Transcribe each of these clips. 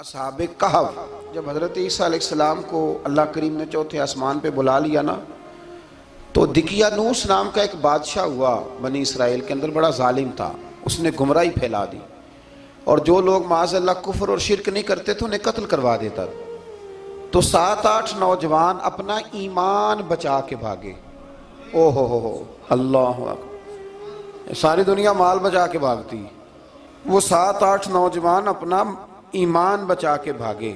असहाबे कहफ, जब हज़रत ईसा अलैहिस्सलाम को अल्लाह करीम ने चौथे आसमान पे बुला लिया ना, तो दिकियानूस नाम का एक बादशाह हुआ बनी इसराइल के अंदर, बड़ा जालिम था। उसने गुमराही फैला दी और जो लोग माज़अल्लाह कुफ्र और शिरक नहीं करते थे उन्हें कत्ल करवा देता। तो 7-8 नौजवान अपना ईमान बचा के भागे। ओहो हो अल्लाह अकबर, सारी दुनिया माल बचा के भागती, वो 7-8 नौजवान अपना ईमान बचा के भागे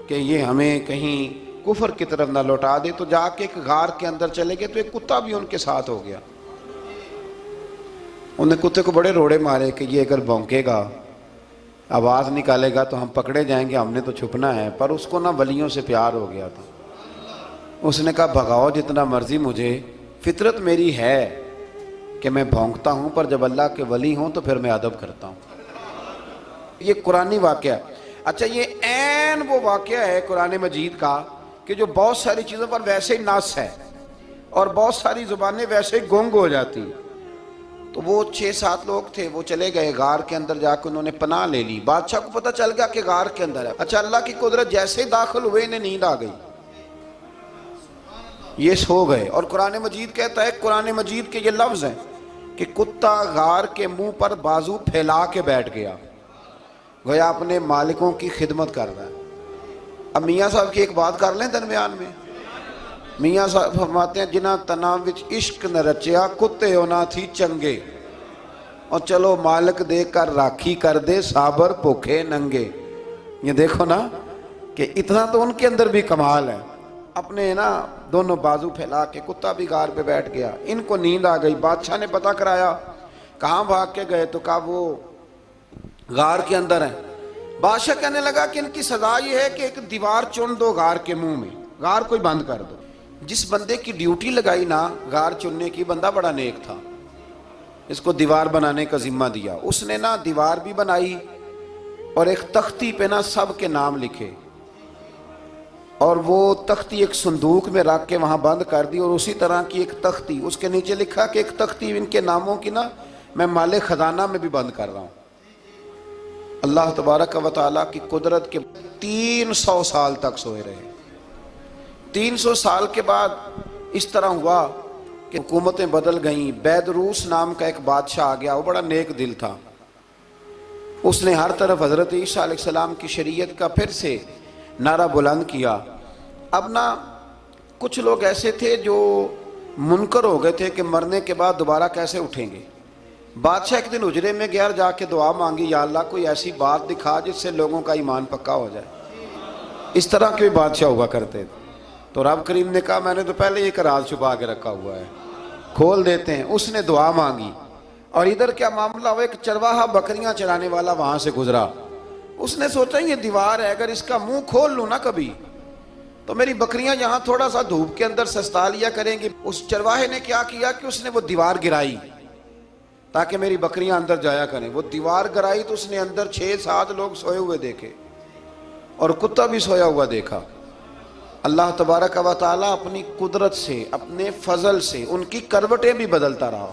कि ये हमें कहीं कुफर की तरफ ना लौटा दे। तो जाके एक गार के अंदर चले गए, तो एक कुत्ता भी उनके साथ हो गया। उन्हें कुत्ते को बड़े रोड़े मारे कि ये अगर भौंकेगा, आवाज़ निकालेगा तो हम पकड़े जाएंगे, हमने तो छुपना है। पर उसको ना वलियों से प्यार हो गया था। उसने कहा भगाओ जितना मर्जी मुझे, फितरत मेरी है कि मैं भौंकता हूँ, पर जब अल्लाह के वली हूँ तो फिर मैं अदब करता हूँ। ये कुरानी वाक़या। अच्छा, ये ऐन वो वाक़या है कुरान मजीद का कि जो बहुत सारी चीज़ों पर वैसे ही नास है और बहुत सारी ज़ुबानें वैसे ही गुंग हो जाती। तो वो 6-7 लोग थे, वो चले गए गार के अंदर, जाकर उन्होंने पनाह ले ली। बादशाह को पता चल गया कि गार के अंदर है। अच्छा, अल्लाह की कुदरत, जैसे ही दाखिल हुए इन्हें नींद आ गई, ये सो गए। और कुरान मजीद कहता है, कुरान मजीद के ये लफ्ज़ हैं कि कुत्ता गार के मुंह पर बाजू फैला के बैठ गया, गोया अपने मालिकों की खिदमत कर रहा है। अब मियाँ साहब की एक बात कर लें दरमियान में। मियाँ साहब फरमाते हैं, जिन्हां तना विच इश्क न रचिया, कुत्ते होना थी चंगे, और चलो मालिक दे कर राखी कर दे, साबर भूखे नंगे। ये देखो ना कि इतना तो उनके अंदर भी कमाल है। अपने ना दोनों बाजू फैला के, कुत्ता भी गार पे बैठ गया। इनको नींद आ गई। बादशाह ने पता कराया, कहाँ भाग के गए? तो कहा वो गार के अंदर है। बादशाह कहने लगा कि इनकी सजा ये है कि एक दीवार चुन दो गार के मुंह में, गार कोई बंद कर दो। जिस बंदे की ड्यूटी लगाई ना गार चुनने की, बंदा बड़ा नेक था, इसको दीवार बनाने का जिम्मा दिया। उसने ना दीवार भी बनाई और एक तख्ती पे ना सब के नाम लिखे, और वो तख्ती एक संदूक में रख के वहां बंद कर दी। और उसी तरह की एक तख्ती, उसके नीचे लिखा कि एक तख्ती इनके नामों की ना मैं माले खजाना में भी बंद कर रहा हूं। अल्लाह तबारक व तआला की कुदरत के 300 साल तक सोए रहे। 300 साल के बाद इस तरह हुआ कि हुकूमतें बदल गईं। बैदरूस नाम का एक बादशाह आ गया, वो बड़ा नेक दिल था। उसने हर तरफ हज़रत ईसा अलैहिस्सलाम की शरीयत का फिर से नारा बुलंद किया। अब ना कुछ लोग ऐसे थे जो मुनकर हो गए थे कि मरने के बाद दोबारा कैसे उठेंगे। बादशाह एक दिन उजरे में गया, जाके दुआ मांगी, या अल्लाह कोई ऐसी बात दिखा जिससे लोगों का ईमान पक्का हो जाए। इस तरह के बादशाह हुआ करते थे। तो रब करीम ने कहा, मैंने तो पहले एक राज छुपा के रखा हुआ है, खोल देते हैं। उसने दुआ मांगी और इधर क्या मामला हुआ, एक चरवाहा बकरियां चराने वाला वहां से गुजरा। उसने सोचा ये दीवार है, अगर इसका मुंह खोल लूँ ना कभी, तो मेरी बकरियां यहाँ थोड़ा सा धूप के अंदर सस्ता लिया करेंगी। उस चरवाहे ने क्या किया कि उसने वो दीवार गिराई ताकि मेरी बकरियां अंदर जाया करें। वो दीवार गिराई तो उसने अंदर 6-7 लोग सोए हुए देखे और कुत्ता भी सोया हुआ देखा। अल्लाह तबारक व तआला अपनी कुदरत से, अपने फजल से उनकी करवटें भी बदलता रहा।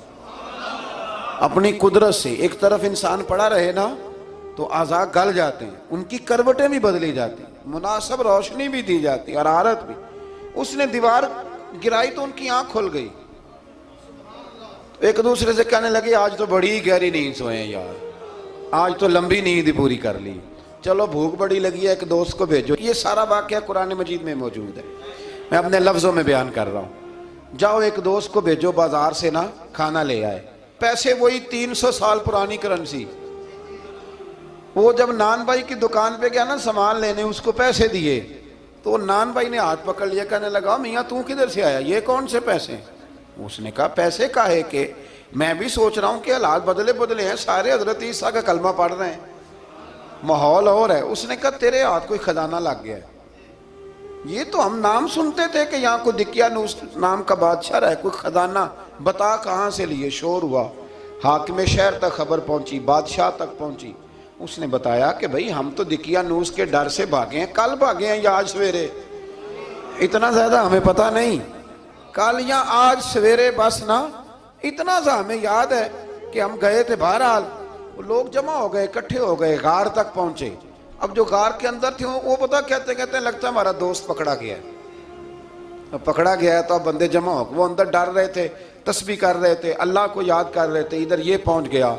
अपनी कुदरत से एक तरफ इंसान पड़ा रहे ना तो आज़ा गल जाते हैं, उनकी करवटें भी बदली जाती, मुनासिब रोशनी भी दी जाती, हरारत भी। उसने दीवार गिराई तो उनकी आंख खुल गई। एक दूसरे से कहने लगे, आज तो बड़ी गहरी नींद सोए हैं यार, आज तो लंबी नींद ही पूरी कर ली। चलो भूख बड़ी लगी है, एक दोस्त को भेजो। ये सारा वाक़या कुरान मजीद में मौजूद है, मैं अपने लफ्ज़ों में बयान कर रहा हूँ। जाओ एक दोस्त को भेजो बाजार से ना खाना ले आए। पैसे वही 300 साल पुरानी करेंसी। वो जब नान भाई की दुकान पे गया ना सामान लेने, उसको पैसे दिए तो नान भाई ने हाथ पकड़ लिया, कहने लगा, मियाँ तू किधर से आया, ये कौन से पैसे? उसने कहा, पैसे काहे के, मैं भी सोच रहा हूँ कि हालात बदले बदले हैं, सारे हजरत ईसा का कलमा पढ़ रहे हैं, माहौल और है। उसने कहा, तेरे हाथ कोई खजाना लग गया है। ये तो हम नाम सुनते थे कि यहाँ को दिकियानूस नाम का बादशाह रहा है, कोई खजाना, बता कहाँ से लिए। शोर हुआ, हाकिम शहर तक खबर पहुंची, बादशाह तक पहुंची। उसने बताया कि भाई हम तो दिकियानूस के डर से भागे हैं, कल भागे हैं या आज सवेरे, इतना ज्यादा हमें पता नहीं, कल या आज सवेरे बस ना। इतना सा हमें याद है कि हम गए थे, बहरहाल लोग जमा हो गए, इकट्ठे हो गए, गार तक पहुंचे। अब जो गार के अंदर थे वो पता कहते कहते लगता है हमारा दोस्त पकड़ा गया है। अब पकड़ा गया है तो अब बंदे जमा हो, वो अंदर डर रहे थे, तस्बीह कर रहे थे, अल्लाह को याद कर रहे थे। इधर ये पहुंच गया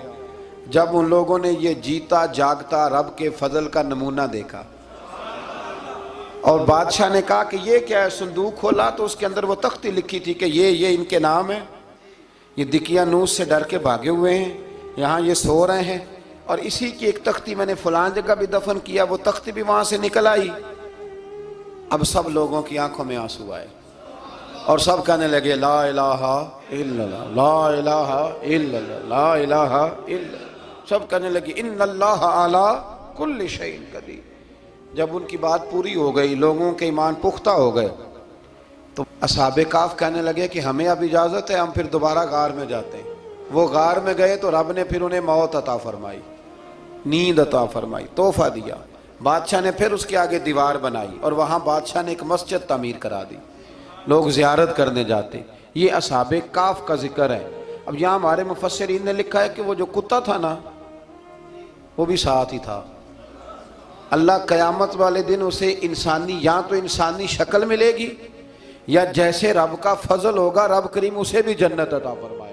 जब उन लोगों ने ये जीता जागता रब के फजल का नमूना देखा और बादशाह ने कहा कि ये क्या है। संदूक खोला तो उसके अंदर वो तख्ती लिखी थी कि ये इनके नाम है, ये दिकियानूस से डर के भागे हुए हैं, यहाँ ये सो रहे हैं और इसी की एक तख्ती मैंने फलां जगह भी दफन किया, वो तख्ती भी वहां से निकल आई। अब सब लोगों की आंखों में आंसू आए और सब कहने लगे ला इलाहा इल्लल्लाह, ला इलाहा इल्लल्लाह, ला इलाहा इल्लल्लाह। सब कहने लगे इन्नल्लाह अला कुल्लि शैइन कदीर। जब उनकी बात पूरी हो गई, लोगों के ईमान पुख्ता हो गए, तो असहाबे काफ कहने लगे कि हमें अब इजाज़त है, हम फिर दोबारा गार में जाते हैं। वो गार में गए तो रब ने फिर उन्हें मौत अता फरमाई, नींद अता फरमाई, तोहफा दिया। बादशाह ने फिर उसके आगे दीवार बनाई और वहाँ बादशाह ने एक मस्जिद तामीर करा दी, लोग ज़ियारत करने जाते। ये असहाबे काफ का जिक्र है। अब यहाँ हमारे मुफस्सिरीन ने लिखा है कि वो जो कुत्ता था ना, वो भी साथ ही था। अल्लाह क़यामत वाले दिन उसे इंसानी, या तो इंसानी शक्ल मिलेगी या जैसे रब का फजल होगा रब करीम उसे भी जन्नत अता फरमाए।